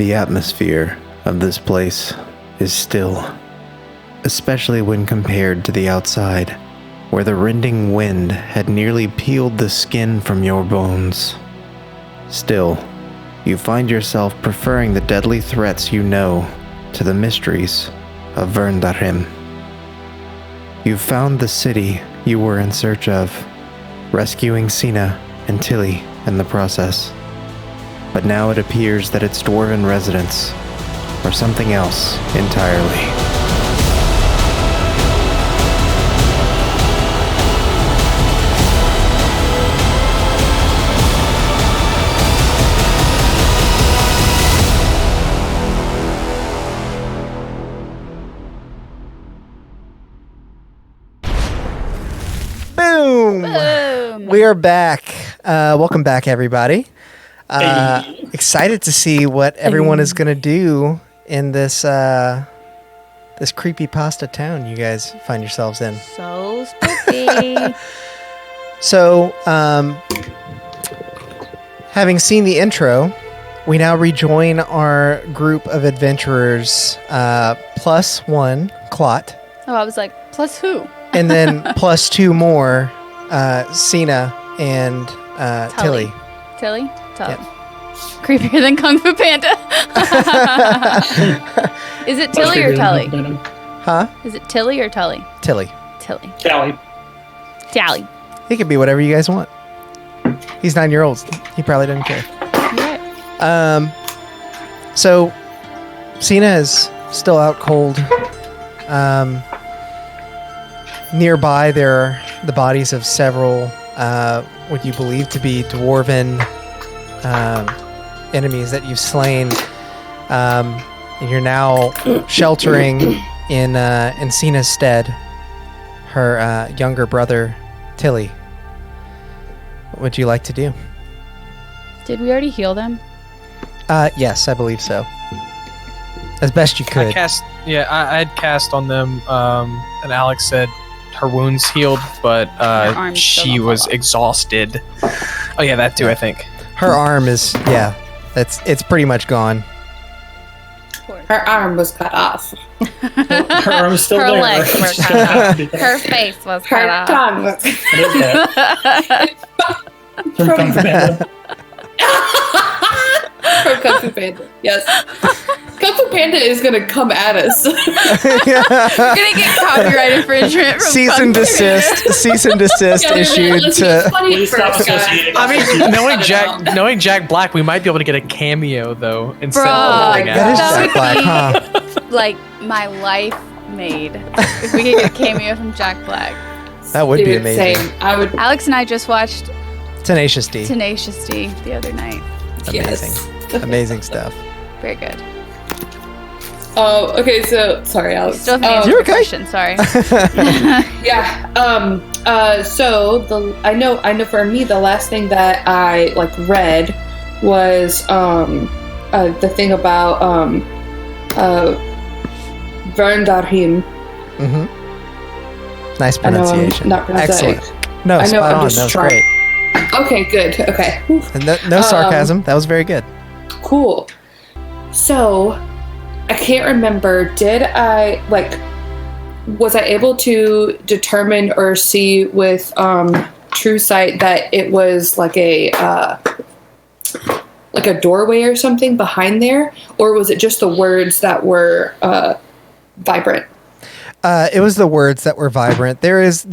The atmosphere of this place is still, especially when compared to the outside, where the rending wind had nearly peeled the skin from your bones. Still, you find yourself preferring the deadly threats you know to the mysteries of Verndarhim. You've found the city you were in search of, rescuing Sina and Tilly in the process. But now it appears that its dwarven residents are something else entirely. Boom! We are back. Welcome back, everybody. Excited to see what everyone is going to do in this this creepypasta town you guys find yourselves in. So spooky. So, having seen the intro, we now rejoin our group of adventurers, plus one, Clot. Oh, I was like, plus who? And then plus two more, Sina and Tilly. Tilly? Tilly. Yeah. Creepier than Kung Fu Panda. Is it Tilly or Tully? Huh? Is it Tilly or Tully? Tilly. Tilly. Tally. Tally. He could be whatever you guys want. He's 9 years old. He probably doesn't care. Right. So Sina is still out cold. Nearby, there are the bodies of several what you believe to be dwarven enemies that you've slain, and you're now sheltering in Sina's stead her younger brother, Tilly. What would you like to do? Did we already heal them? Yes, I believe so. As best you could. I'd cast on them, and Alex said her wounds healed, but she was exhausted. Oh yeah, that too, I think. Her arm is, it's pretty much gone. Her arm was cut off. Her arm is still Her there. legs were cut off. Her face was cut Her off. tongue was From Kung Fu Panda. from Kung Fu Panda. Yes. Kung Fu Panda is going to come at us. We're gonna get copyright infringement from Cease and desist Yeah, issued let's to. be funny Please for stop us, guys. associating. I mean, knowing Jack Black, we might be able to get a cameo though instead Bro, of holding That is out. Jack Black, huh? Like my life made. If we could get a cameo from Jack Black. That would be Dude, amazing. Same. I would. Alex and I just watched Tenacious D. Tenacious D the other night. Amazing. Yes. Amazing stuff. Very good. Oh, okay. So sorry, Alex. Still haven't answered You're your okay. question. Sorry. Yeah. So I know for me the last thing that I read was the thing about Verndarhim. Mm-hmm. Nice I know I'm pronunciation. not pronouncing that. Excellent. No, I know, spot I'm on. just That was trying. great. Okay, good. Okay. And no sarcasm. That was very good. Cool. So, I can't remember. Did I was I able to determine or see with True Sight that it was like a doorway or something behind there, or was it just the words that were vibrant? It was the words that were vibrant. There was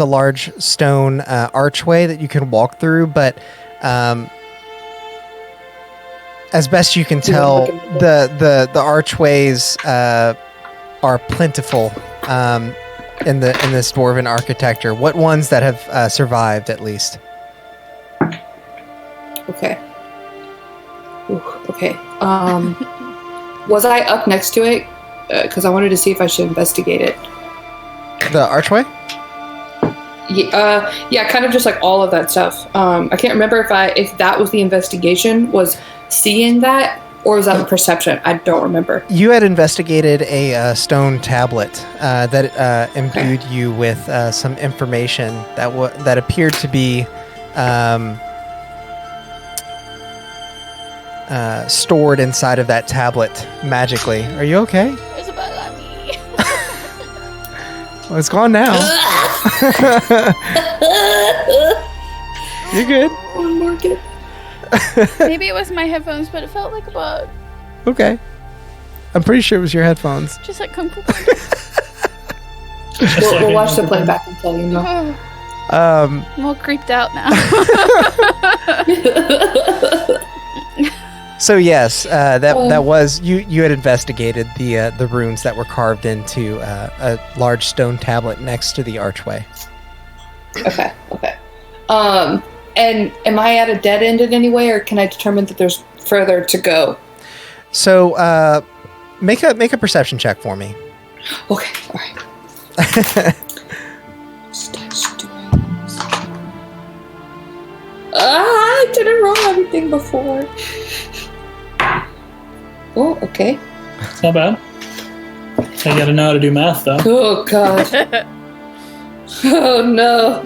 a large stone archway that you can walk through, but as best you can tell, the archways are plentiful in this dwarven architecture. What ones that have survived, at least? Okay. Ooh, okay. Was I up next to it? Because I wanted to see if I should investigate it. The archway? Yeah, kind of just all of that stuff. I can't remember if that was the investigation, was seeing that, or was that perception? I don't remember. You had investigated a stone tablet that imbued you with some information that appeared to be stored inside of that tablet magically. Are you okay? There's a bug on me. Well, it's gone now. You're good. One more good. Maybe it was my headphones, but it felt like a bug. Okay. I'm pretty sure it was your headphones. Just like come. We'll watch the playback until you know. I'm all creeped out now. So yes, that was you had investigated the runes that were carved into a large stone tablet next to the archway. Okay. And am I at a dead end in any way, or can I determine that there's further to go? So make a perception check for me. Okay, all right. I didn't roll everything before. Oh, okay. It's not bad. I gotta know how to do math, though. Oh, God. Oh, no.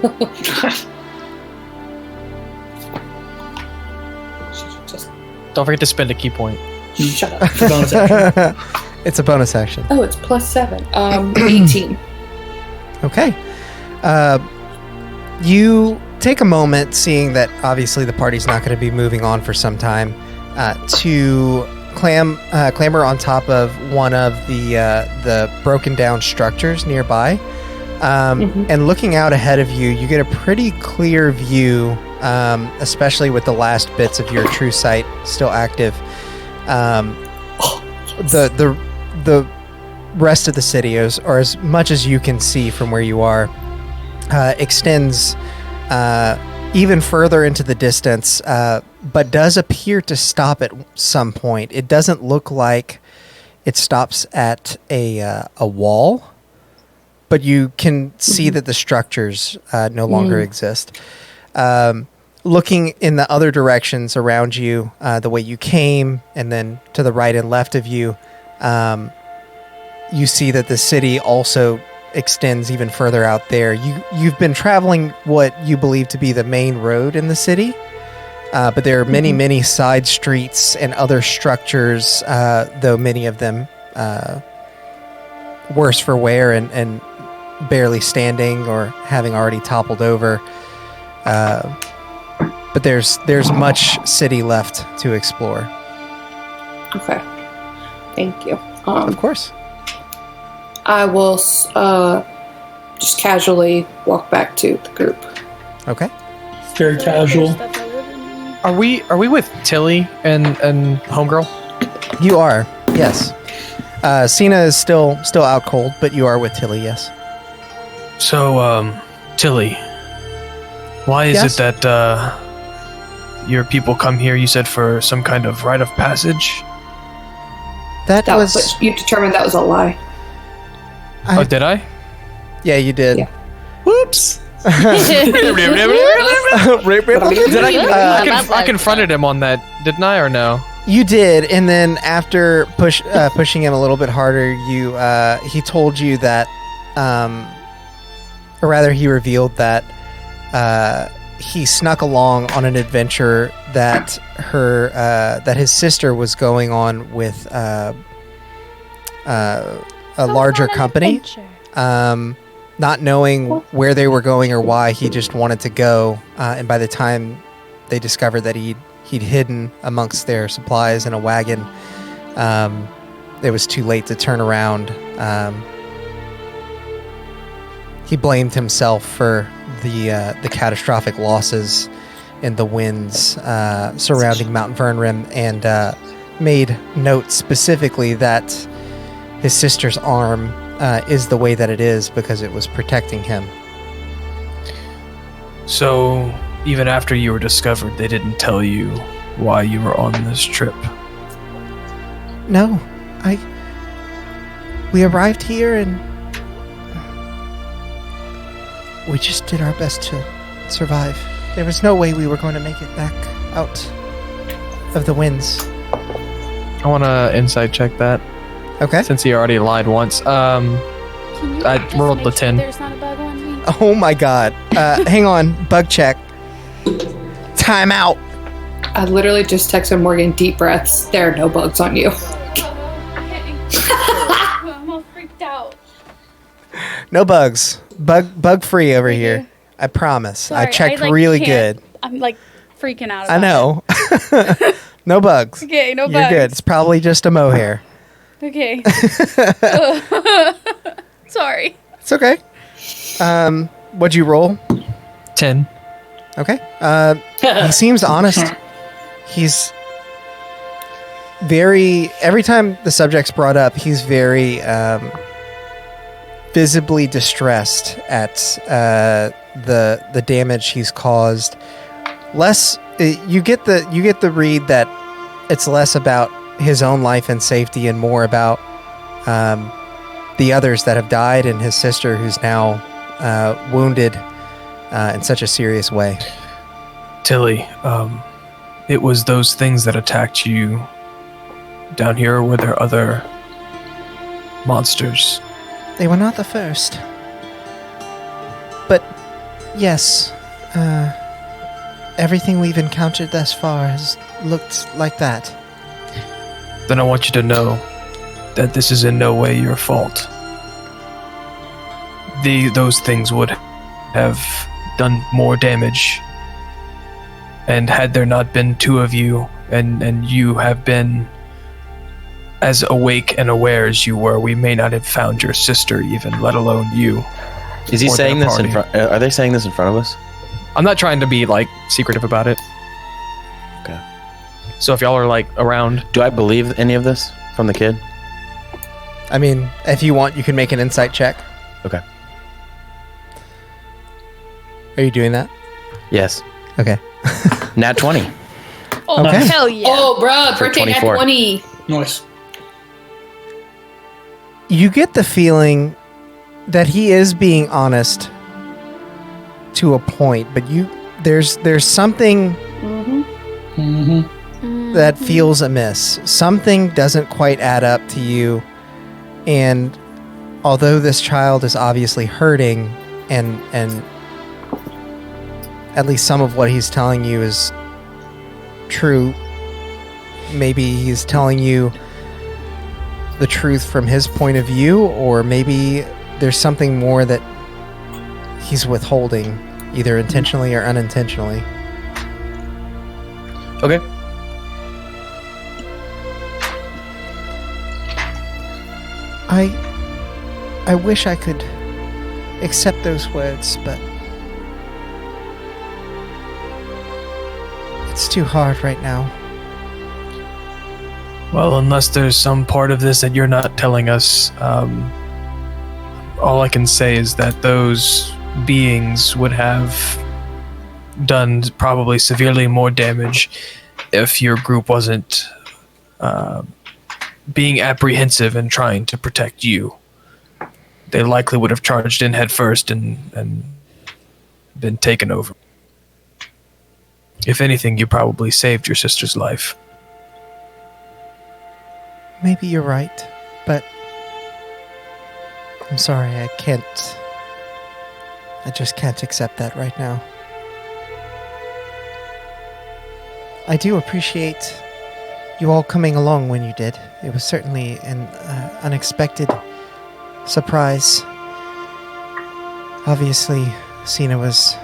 Don't forget to spend a key point. Shut up. Bonus action. It's a bonus action. Oh, it's +7. 18. Okay. You take a moment, seeing that obviously the party's not going to be moving on for some time, to clamber on top of one of the broken down structures nearby. And looking out ahead of you, you get a pretty clear view, especially with the last bits of your true sight still active. The rest of the city, or as much as you can see from where you are, extends even further into the distance, but does appear to stop at some point. It doesn't look like it stops at a wall, but you can see that the structures no longer exist. Looking in the other directions around you, the way you came, and then to the right and left of you, you see that the city also extends even further out there. You've been traveling what you believe to be the main road in the city, but there are many side streets and other structures, though many of them worse for wear and barely standing or having already toppled over. But there's much city left to explore. Okay. Thank you. Of course. I will just casually walk back to the group. Okay. Very casual. Are we with Tilly and Homegirl? You are, yes. Sina is still out cold, but you are with Tilly, yes. So, Tilly, why is it that your people come here, you said, for some kind of rite of passage? But you determined that was a lie. Oh, did I? Yeah, you did. Yeah. Whoops. I confronted him on that, didn't I, or no? You did, and then after pushing him a little bit harder, he told you that, or rather, he revealed that he snuck along on an adventure that his sister was going on with a larger company. Not knowing where they were going or why, he just wanted to go. And by the time they discovered that he'd hidden amongst their supplies in a wagon, it was too late to turn around. He blamed himself for the catastrophic losses in the winds surrounding Mount Verndarhim, and made note specifically that his sister's arm is the way that it is because it was protecting him. So, even after you were discovered, they didn't tell you why you were on this trip? No, we arrived here and we just did our best to survive. There was no way we were going to make it back out of the winds. I want to insight check that. Okay. Since he already lied once. I rolled the 10. There's not a bug on me. Oh my god. Hang on. Bug check. Time out. I literally just texted Morgan, deep breaths. There are no bugs on you. I'm all freaked out. No bugs. Bug free over here. I promise. Sorry, I checked really good. I'm like freaking out. I know. No bugs. Okay, no bugs. You're good. It's probably just a mohair. Okay. Sorry. It's okay. What'd you roll? 10. Okay. He seems honest. He's very... Every time the subject's brought up, he's very visibly distressed at the damage he's caused. Less... You get the read that it's less about his own life and safety and more about the others that have died and his sister who's now wounded in such a serious way. Tilly, it was those things that attacked you down here, or were there other monsters? They were not the first. But yes, everything we've encountered thus far has looked like that. Then I want you to know that this is in no way your fault. Those things would have done more damage. And had there not been two of you, and you have been as awake and aware as you were, we may not have found your sister even, let alone you. Is he saying this in front? Are they saying this in front of us? I'm not trying to be, like, secretive about it. Okay. So if y'all are, like, around... Do I believe any of this from the kid? I mean, if you want, you can make an insight check. Okay. Are you doing that? Yes. Okay. Nat 20. Oh, Okay. hell yeah. Oh, bro, For birthday at 24. 20. Nice. You get the feeling that he is being honest to a point, but there's something that feels amiss. Something doesn't quite add up to you, and although this child is obviously hurting, and at least some of what he's telling you is true, maybe he's telling you the truth from his point of view, or maybe there's something more that he's withholding, either intentionally or unintentionally. Okay. I wish I could accept those words, but it's too hard right now. Well, unless there's some part of this that you're not telling us, all I can say is that those beings would have done probably severely more damage if your group wasn't being apprehensive and trying to protect you. They likely would have charged in head first and been taken over. If anything, you probably saved your sister's life. Maybe you're right, but I'm sorry, I just can't accept that right now. I do appreciate you all coming along when you did. It was certainly an unexpected surprise. Obviously, Sina was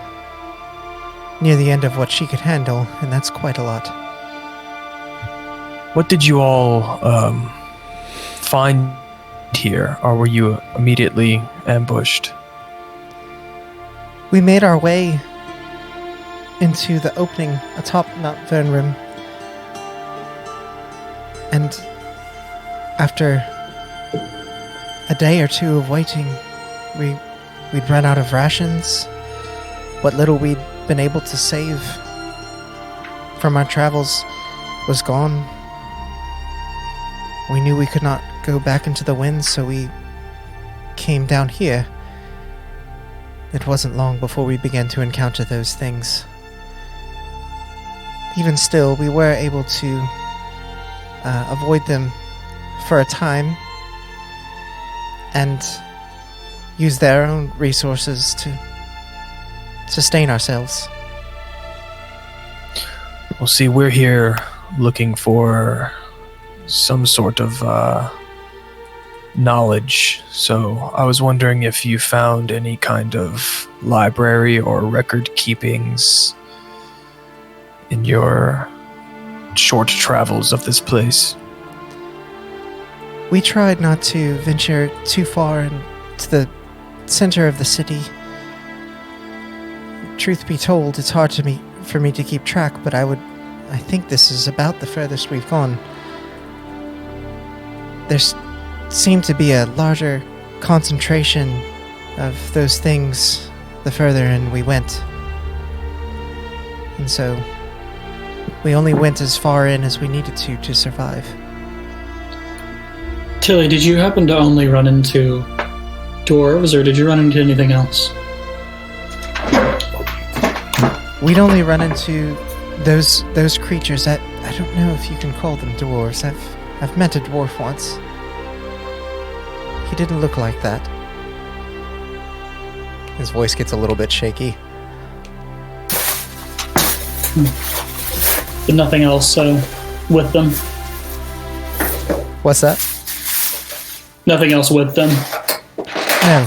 near the end of what she could handle, and that's quite a lot. What did you all find here, or were you immediately ambushed? We made our way into the opening atop Mount Verndarhim, and after a day or two of waiting, we'd run out of rations. What little we'd been able to save from our travels was gone. We knew we could not go back into the wind, so we came down here. It wasn't long before we began to encounter those things. Even still, we were able to avoid them for a time and use their own resources to sustain ourselves. Well, see, we're here looking for some sort of knowledge. So I was wondering if you found any kind of library or record keepings in your short travels of this place. We tried not to venture too far into the center of the city. Truth be told, it's hard for me to keep track, but I think this is about the furthest we've gone. There seemed to be a larger concentration of those things the further in we went. And so we only went as far in as we needed to survive. Tilly, did you happen to only run into dwarves, or did you run into anything else? We'd only run into those creatures that I don't know if you can call them dwarves. I've met a dwarf once. He didn't look like that. His voice gets a little bit shaky. But nothing else with them? What's that? Nothing else with them? No.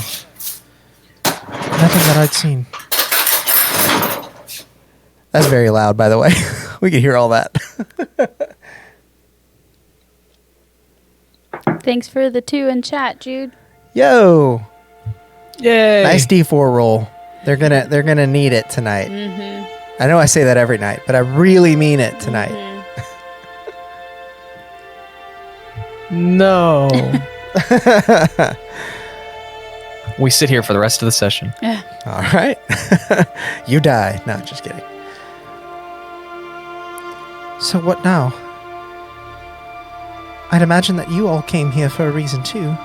Nothing that I'd seen. That's very loud, by the way. We could hear all that. Thanks for the 2 in chat, Jude. Yo! Yay! Nice D4 roll. They're gonna need it tonight. I know I say that every night, but I really mean it tonight. No. We sit here for the rest of the session. All right. You die. No, just kidding. So what now? I'd imagine that you all came here for a reason too.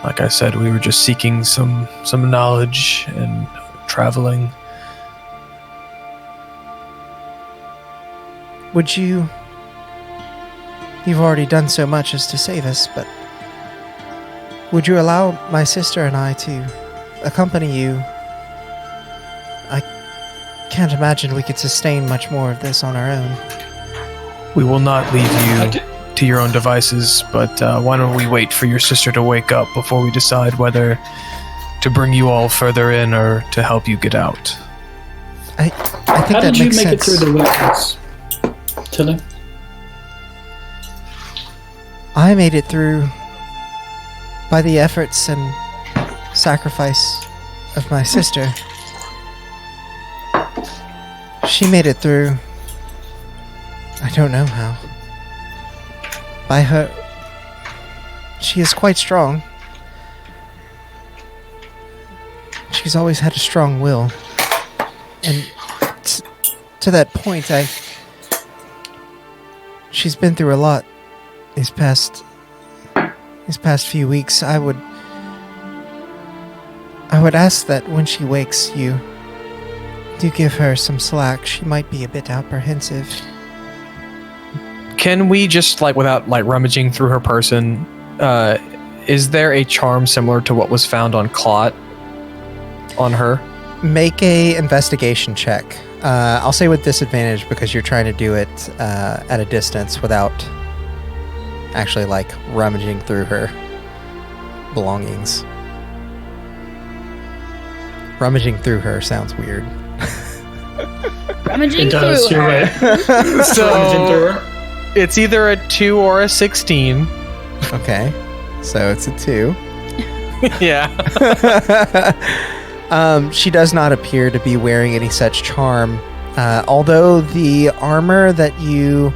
Like I said, we were just seeking some knowledge and traveling. Would you... You've already done so much as to save us, but... Would you allow my sister and I to accompany you? I can't imagine we could sustain much more of this on our own. We will not leave you to your own devices, but why don't we wait for your sister to wake up before we decide whether to bring you all further in or to help you get out. I think How that did you makes make sense. it through the wilderness, Tilly? I made it through by the efforts and sacrifice of my sister. She made it through. I don't know how. By her... She is quite strong. She's always had a strong will. And to that point, she's been through a lot these past few weeks. I would ask that when she wakes, you do give her some slack. She might be a bit apprehensive. Can we just, without, rummaging through her person, is there a charm similar to what was found on Clot on her? Make a investigation check. I'll say with disadvantage because you're trying to do it at a distance without actually, rummaging through her belongings. Rummaging through her sounds weird. Rummaging It does, through you're her. right. So Rummaging through her. it's either a 2 or a 16. Okay, so it's a 2. Yeah. She does not appear to be wearing any such charm, although the armor that you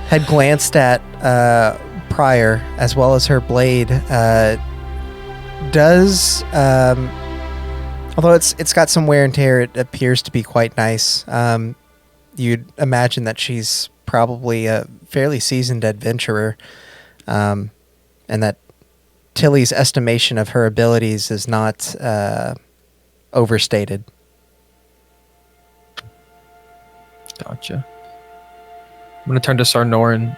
had glanced at prior, as well as her blade, does, although it's got some wear and tear, it appears to be quite nice. You'd imagine that she's probably a fairly seasoned adventurer, and that Tilly's estimation of her abilities is not overstated. Gotcha. I'm going to turn to Sarnorin.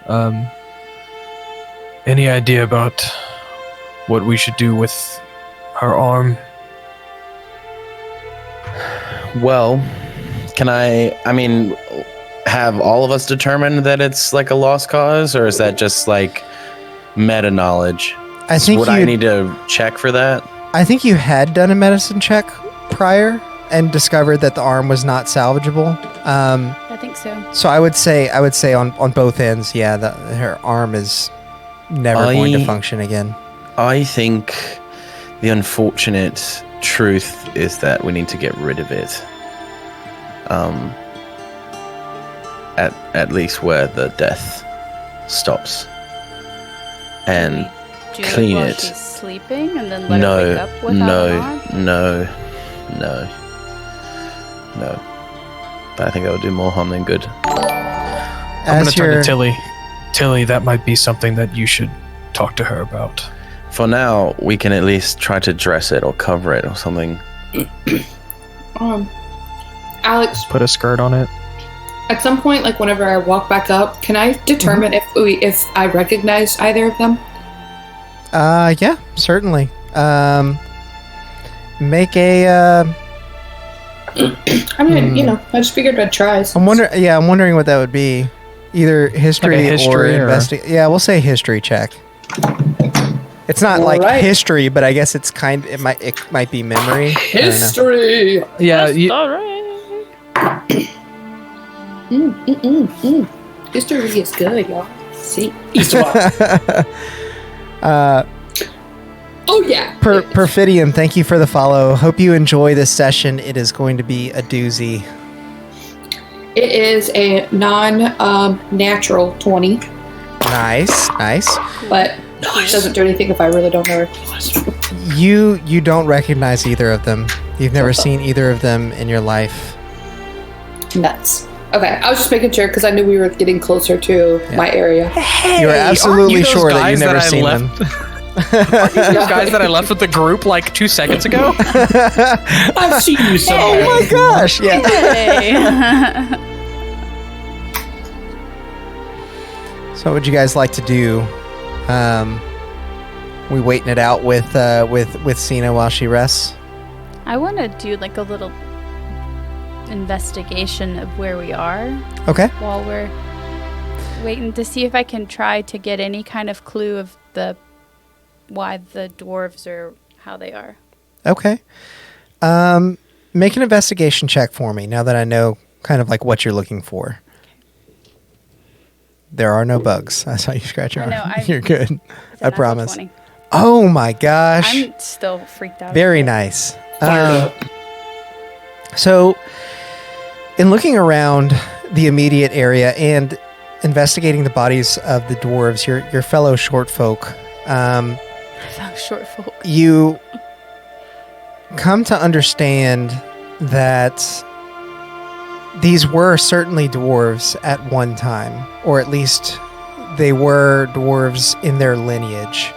Any idea about what we should do with her arm? Well, Can I mean, have all of us determined that it's like a lost cause, or is that just like meta knowledge? I think I need to check for that? I think you had done a medicine check prior and discovered that the arm was not salvageable. I think so. So I would say on both ends, yeah, her arm is never going to function again. I think the unfortunate truth is that we need to get rid of it. At least where the death stops, and clean while it. She's sleeping, and then let her wake up without an arm? No. But I think that would do more harm than good. I'm gonna turn to Tilly. Tilly, that might be something that you should talk to her about. For now, we can at least try to dress it or cover it or something. Alex, put a skirt on it. At some point, like whenever I walk back up, can I determine if I recognize either of them? Yeah, certainly. Make a. I mean, I just figured I'd try. I'm wondering what that would be. Either history, or investigate. Yeah, we'll say history check. It's not like history, but I guess it's it might be memory. History. Yeah. All right. History is good, y'all. See. Oh yeah. Perfidium, thank you for the follow. Hope you enjoy this session. It is going to be a doozy. It is a non-natural 20. Nice. But it doesn't do anything if I really don't know her. You don't recognize either of them. You've never seen either of them in your life. Nuts. Okay, I was just making sure because I knew we were getting closer to my area. Hey, you're absolutely sure that you've never seen them. Aren't you those guys that I left with the group like 2 seconds ago? I've seen you somewhere. Oh my gosh! Yeah. So, what would you guys like to do? We waiting it out with Sina while she rests. I want to do like a little investigation of where we are. Okay. While we're waiting to see if I can try to get any kind of clue of why the dwarves are how they are. Okay. Make an investigation check for me now that I know kind of like what you're looking for. There are no bugs. I saw you scratch your arm. You're good. I promise. 20. Oh my gosh. I'm still freaked out. Very nice. So, in looking around the immediate area and investigating the bodies of the dwarves, your fellow short folk, you come to understand that these were certainly dwarves at one time, or at least they were dwarves in their lineage.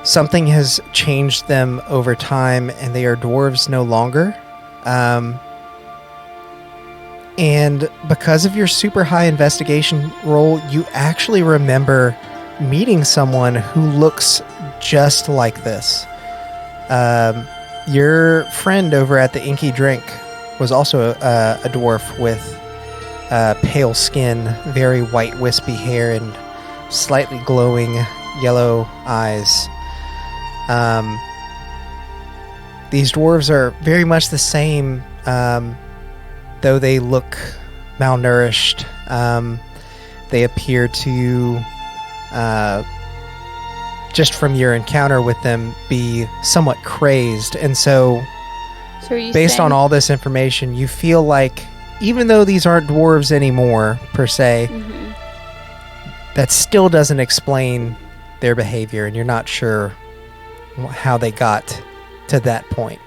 Something has changed them over time, and they are dwarves no longer. And because of your super high investigation roll, you actually remember meeting someone who looks just like this. Your friend over at the Inky Drink was also a dwarf with pale skin, very white wispy hair, and slightly glowing yellow eyes. These dwarves are very much the same, though they look malnourished. They appear to, just from your encounter with them, be somewhat crazed. And so based on all this information, you feel like even though these aren't dwarves anymore, per se, that still doesn't explain their behavior, and you're not sure how they got to that point.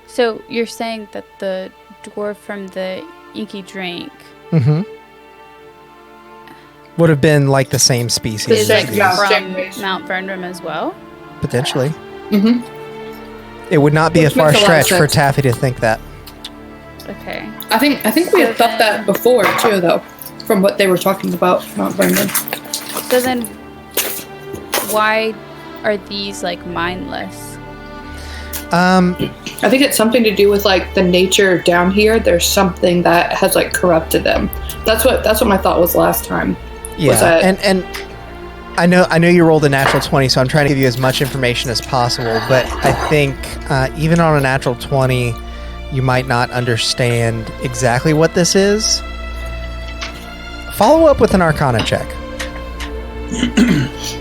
So you're saying that the dwarf from the Inky Drink would have been like the same species. Is like from Mount Verndarhim as well? Potentially. It would not be a far stretch for Taffy to think that. Okay. I think we had thought that before too, though, from what they were talking about Mount Verndarhim. So then, why are these like mindless? I think it's something to do with like the nature down here. There's something that has like corrupted them. That's what my thought was last time. Yeah, and I know you rolled a natural 20, so I'm trying to give you as much information as possible. But I think even on a natural 20, you might not understand exactly what this is. Follow up with an Arcana check.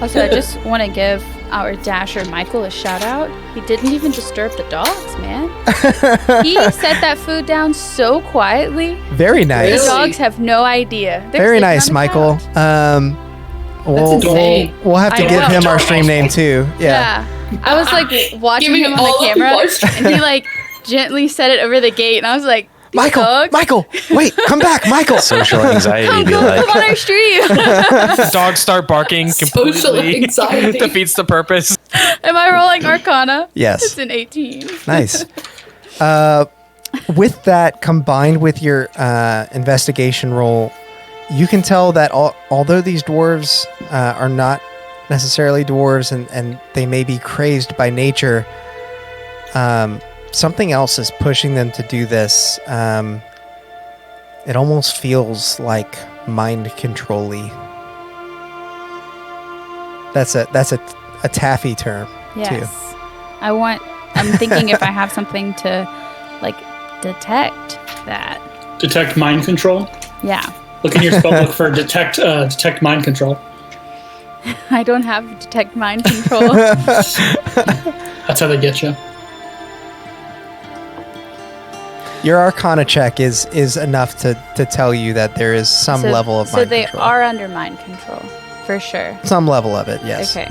Also, I just want to give our Dasher Michael a shout out. He didn't even disturb the dogs, man. He set that food down so quietly. Very nice. The dogs have no idea. They're Very sleeping nice, on the Michael. couch. We'll have to I give know. him our stream name too. Yeah. I was like watching Giving him on all the of camera, our stream and he like gently set it over the gate, and I was like, Michael, wait, come back, Michael. Social anxiety. come Be like, on our stream. Dogs start barking Social completely. anxiety. Defeats the purpose. Am I rolling Arcana? Yes. It's an 18. Nice. With that combined with your investigation roll, you can tell that although these dwarves are not necessarily dwarves and they may be crazed by nature, something else is pushing them to do this. It almost feels like mind control-y. That's a taffy term Yes. too. I'm thinking if I have something to like detect that. Detect mind control. Yeah. Look in your spellbook for detect mind control. I don't have detect mind control. That's how they get you. Your Arcana check is enough to tell you that there is some level of mind So they control. are under mind control, for sure. Some level of it, yes. Okay.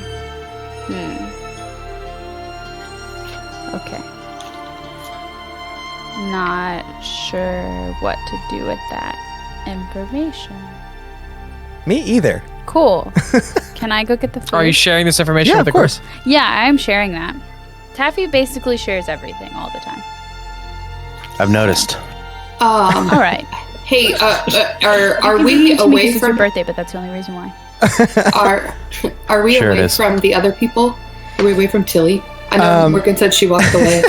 Okay. Not sure what to do with that information. Me either. Cool. Can I go get the food? Are you sharing this information Yeah, with of the course. group? Yeah, I am sharing that. Taffy basically shares everything all the time. I've noticed. All right. Hey, are You we can mention away because it's your from birthday, but that's the only reason why. are we Sure it away is. from the other people? Are we away from Tilly? I know Morgan said she walked away.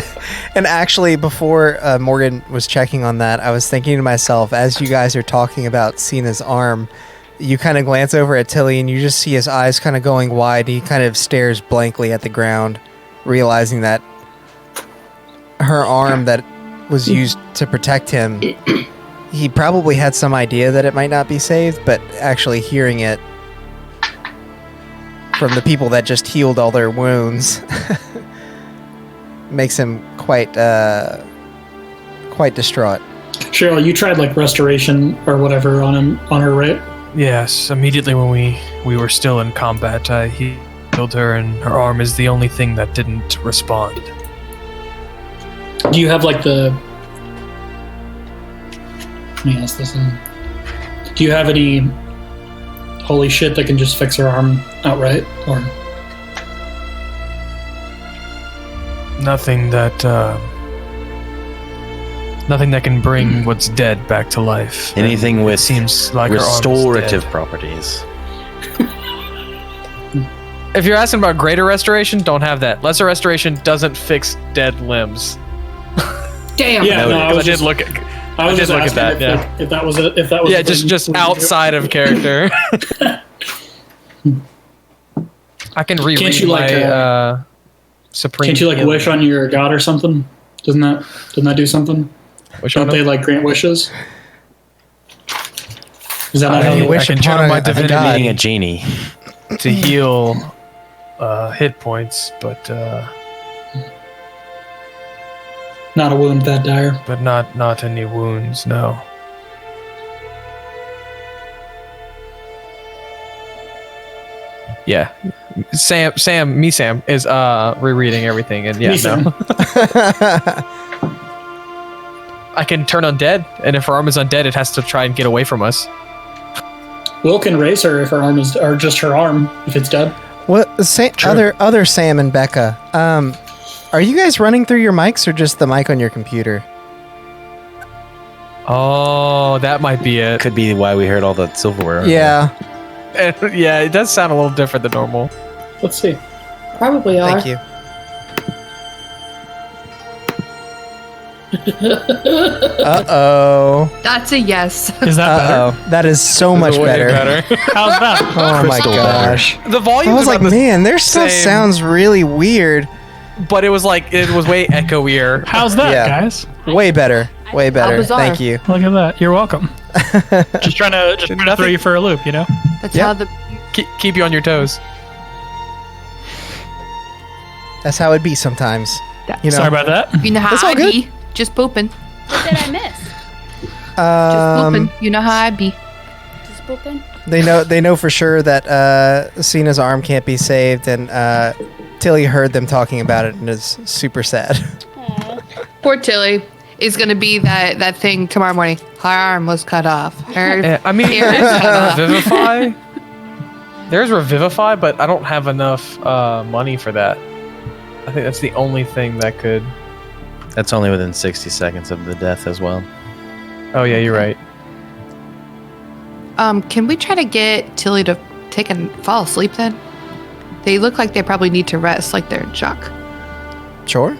And actually, before Morgan was checking on that, I was thinking to myself, as you guys are talking about Sina's arm, you kind of glance over at Tilly and you just see his eyes kind of going wide. He kind of stares blankly at the ground, realizing that her arm that was used to protect him, he probably had some idea that it might not be saved, but actually hearing it from the people that just healed all their wounds makes him quite distraught. Cheryl, you tried like restoration or whatever on her, right? Yes, immediately when we were still in combat, I healed her, and her arm is the only thing that didn't respond. Do you have like the... Let me ask this. Do you have any holy shit that can just fix her arm outright? Or Nothing that can bring what's dead back to life. Anything And with it seems like her arm is restorative dead. properties. If you're asking about greater restoration, don't have that. Lesser restoration doesn't fix dead limbs. Damn. Yeah, no, I did look at asking that. if, Yeah, like, if that was a yeah, thing, just would you do it? outside of character. I can reread Can't you, like, my supreme. Can't you like healing. wish on your god or something? Doesn't that do something? Wish on Don't they him? like grant wishes? Is that not I how you wish can upon channel my a divinity god. Meeting a genie. to heal hit points, but Not a wound that dire. not any wounds. No. Yeah, Sam is rereading everything, and yeah, Me, Sam. no. I can turn undead, and if her arm is undead, it has to try and get away from us. Will can raise her if her arm is, or just her arm if it's dead. What True. other Sam and Becca? Are you guys running through your mics or just the mic on your computer? Oh, that might be it. Could be why we heard all the silverware. Yeah. Yeah, it does sound a little different than normal. Let's see. Probably are. Thank you. Uh-oh. That's a yes. Is that better? That is so much Way better. How's that? Oh my Crystal gosh. The volume I was like, man, their stuff same. sounds really weird. but it was way echoier. How's that, Yeah. guys? Way better. Way better. bizarre. Thank you. Look at that. You're welcome. just trying to throw you for a loop, you know? That's Yep. how the Keep you on your toes. That's how it be sometimes. You know. Sorry about that. you know how That's all I good. be. Just pooping. What did I miss? Just pooping. You know how I be. Just pooping? They know for sure that Sina's arm can't be saved, and Tilly heard them talking about it and is super sad. Poor Tilly is going to be that thing tomorrow morning. Her arm was cut off. Her I mean, ear was cut off. Revivify. There's Revivify, but I don't have enough money for that. I think that's the only thing that could. That's only within 60 seconds of the death as well. Oh yeah, you're right. Can we try to get Tilly to take and fall asleep then? They look like they probably need to rest, like they're in shock. Sure.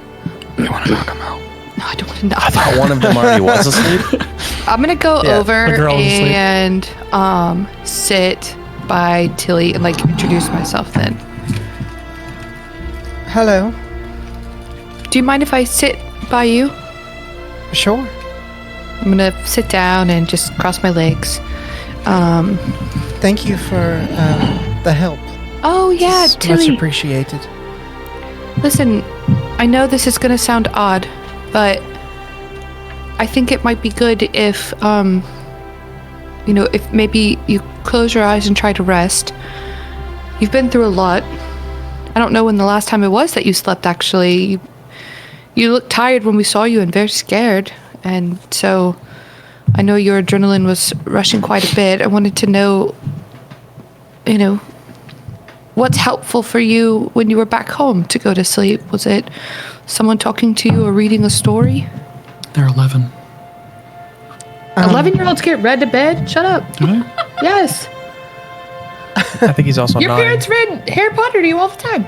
You want to knock him out? No, I don't want to know. I thought one of them already was asleep. I'm gonna go Yeah, over the girl is asleep. and sit by Tilly and like introduce myself then. Hello. Do you mind if I sit by you? Sure. I'm gonna sit down and just cross my legs. Thank you for the help. Oh yeah, It's much Tilly. appreciated. Listen, I know this is gonna sound odd, but I think it might be good if if maybe you close your eyes and try to rest. You've been through a lot. I don't know when the last time it was that you slept, actually. You looked tired when we saw you and very scared. And so I know your adrenaline was rushing quite a bit. I wanted to know, what's helpful for you when you were back home to go to sleep? Was it someone talking to you or reading a story? They're 11. 11-year-olds get read to bed? Shut up. Do they? Yes. I think he's also Your 9. parents read Harry Potter to you all the time.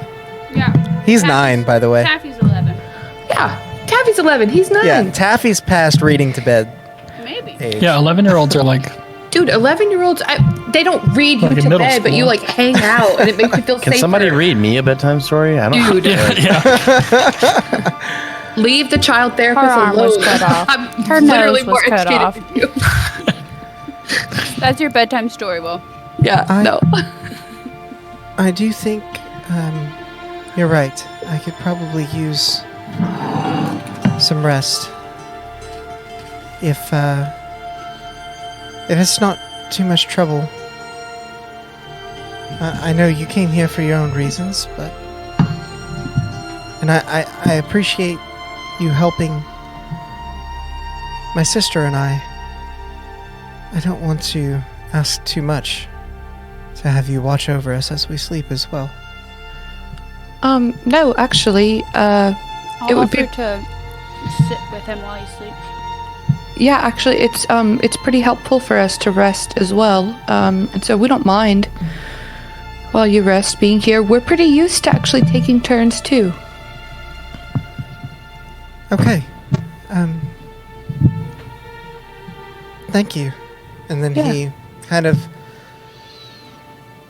Yeah. He's 9, by the way. Taffy's 11. Yeah. Taffy's 11. He's 9. Yeah, Taffy's past reading to bed Maybe. age. Yeah, 11-year-olds are like, Dude, 11-year-olds, they don't read you Like in to middle bed, but school. you like hang out and it makes you feel Can safer. somebody read me a bedtime story? I don't. Dude, leave the child Her therapist arm was alone. cut off. I'm Her literally nose was more cut educated off. than you. That's your bedtime story, Will. Yeah, no. I do think you're right. I could probably use some rest if it's not too much trouble. I know you came here for your own reasons, and I appreciate you helping my sister and I. I don't want to ask too much to have you watch over us as we sleep as well. No, actually, I'll It would offer be- to sit with him while you sleep. yeah, actually, it's pretty helpful for us to rest as well. And so we don't mind while you rest being here. We're pretty used to actually taking turns too. Okay. Thank you. And then Yeah. he kind of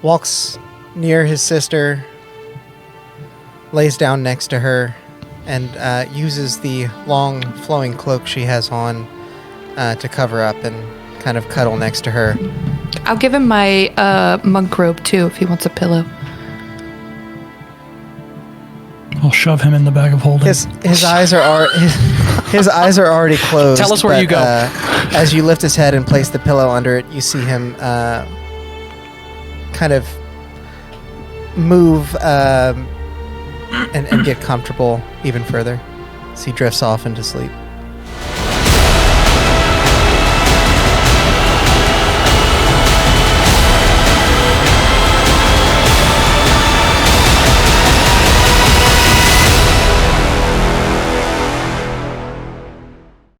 walks near his sister, lays down next to her, and uses the long flowing cloak she has on to cover up and kind of cuddle next to her. I'll give him my monk robe too if he wants a pillow. I'll shove him in the bag of holding. His eyes are his eyes are already closed. Tell us where but, you go. As you lift his head and place the pillow under it, you see him kind of move and get comfortable even further as he drifts off into sleep.